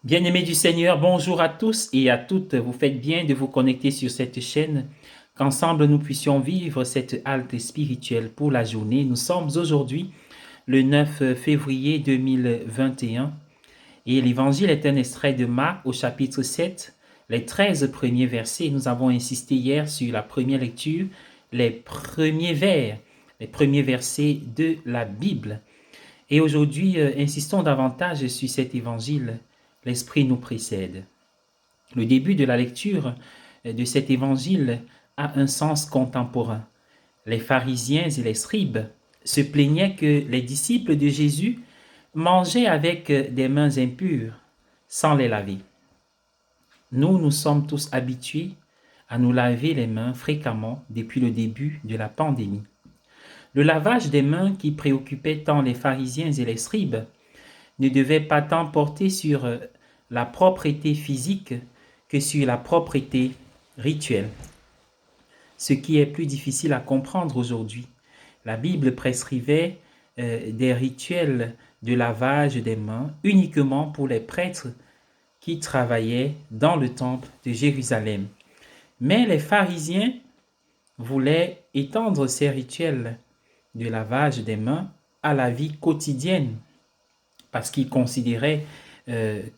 Bien-aimés du Seigneur, bonjour à tous et à toutes. Vous faites bien de vous connecter sur cette chaîne, qu'ensemble nous puissions vivre cette halte spirituelle pour la journée. Nous sommes aujourd'hui le 9 février 2021 et l'évangile est un extrait de Marc au chapitre 7, les 13 premiers versets. Nous avons insisté hier sur la première lecture, les premiers vers, les premiers versets de la Bible. Et aujourd'hui, insistons davantage sur cet évangile. L'Esprit nous précède. Le début de la lecture de cet évangile a un sens contemporain. Les pharisiens et les scribes se plaignaient que les disciples de Jésus mangeaient avec des mains impures, sans les laver. Nous sommes tous habitués à nous laver les mains fréquemment depuis le début de la pandémie. Le lavage des mains qui préoccupait tant les pharisiens et les scribes ne devait pas tant porter sur la propreté physique que sur la propreté rituelle. Ce qui est plus difficile à comprendre aujourd'hui. La Bible prescrivait des rituels de lavage des mains uniquement pour les prêtres qui travaillaient dans le temple de Jérusalem. Mais les pharisiens voulaient étendre ces rituels de lavage des mains à la vie quotidienne parce qu'ils considéraient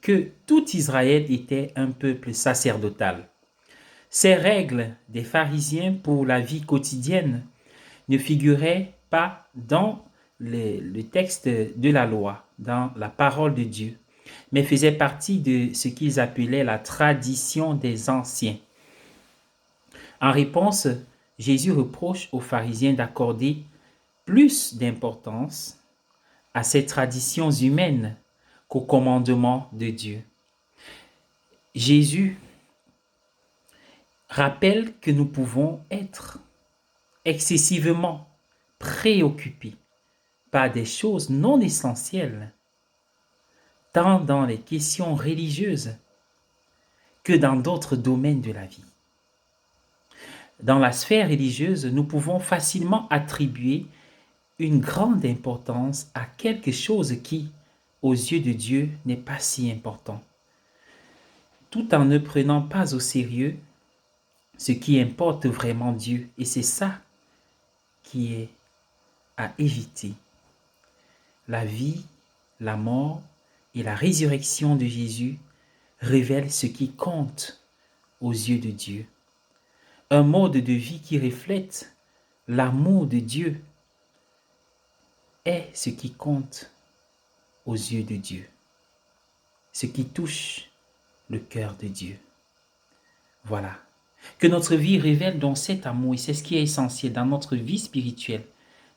que tout Israël était un peuple sacerdotal. Ces règles des pharisiens pour la vie quotidienne ne figuraient pas dans le texte de la loi, dans la parole de Dieu, mais faisaient partie de ce qu'ils appelaient la tradition des anciens. En réponse, Jésus reproche aux pharisiens d'accorder plus d'importance à ces traditions humaines qu'au commandement de Dieu. Jésus rappelle que nous pouvons être excessivement préoccupés par des choses non essentielles, tant dans les questions religieuses que dans d'autres domaines de la vie. Dans la sphère religieuse, nous pouvons facilement attribuer une grande importance à quelque chose qui, aux yeux de Dieu, n'est pas si important, tout en ne prenant pas au sérieux ce qui importe vraiment Dieu. Et c'est ça qui est à éviter. La vie, la mort et la résurrection de Jésus révèlent ce qui compte aux yeux de Dieu. Un mode de vie qui reflète l'amour de Dieu est ce qui compte aux yeux de Dieu, ce qui touche le cœur de Dieu. Voilà. Que notre vie révèle donc cet amour, et c'est ce qui est essentiel dans notre vie spirituelle,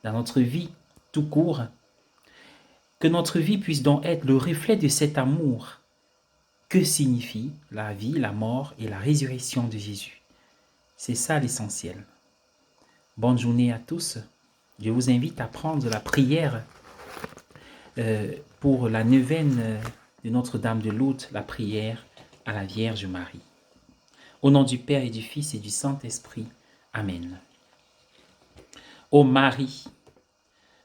dans notre vie tout court. Que notre vie puisse donc être le reflet de cet amour. Que signifie la vie, la mort et la résurrection de Jésus? C'est ça l'essentiel. Bonne journée à tous. Je vous invite à prendre la prière pour la neuvaine de Notre-Dame de Lourdes, la prière à la Vierge Marie. Au nom du Père et du Fils et du Saint-Esprit. Amen. Ô Marie,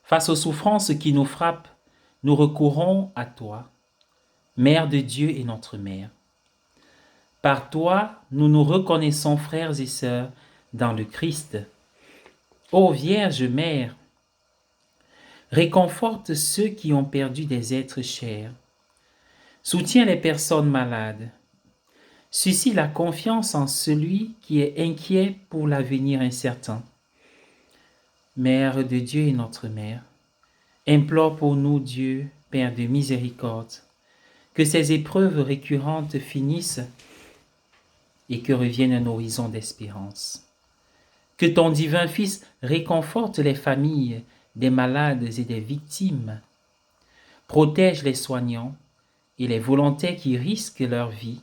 face aux souffrances qui nous frappent, nous recourons à toi, Mère de Dieu et notre Mère. Par toi, nous nous reconnaissons frères et sœurs dans le Christ. Ô Vierge Mère, réconforte ceux qui ont perdu des êtres chers. Soutiens les personnes malades. Suscite la confiance en celui qui est inquiet pour l'avenir incertain. Mère de Dieu et notre Mère, implore pour nous Dieu, Père de miséricorde, que ces épreuves récurrentes finissent et que revienne un horizon d'espérance. Que ton divin Fils réconforte les familles des malades et des victimes, protège les soignants et les volontaires qui risquent leur vie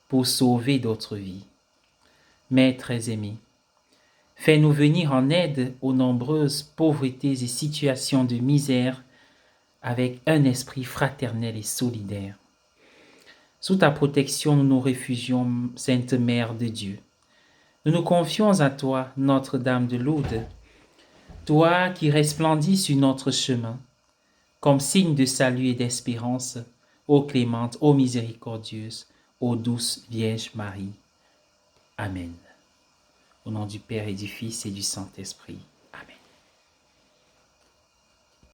pour sauver d'autres vies. Mère très aimée, fais-nous venir en aide aux nombreuses pauvretés et situations de misère avec un esprit fraternel et solidaire. Sous ta protection, nous nous réfugions, Sainte Mère de Dieu. Nous nous confions à toi, Notre-Dame de Lourdes, toi qui resplendis sur notre chemin, comme signe de salut et d'espérance ô clémente, ô miséricordieuse, ô douce Vierge Marie. Amen. Au nom du Père et du Fils et du Saint-Esprit.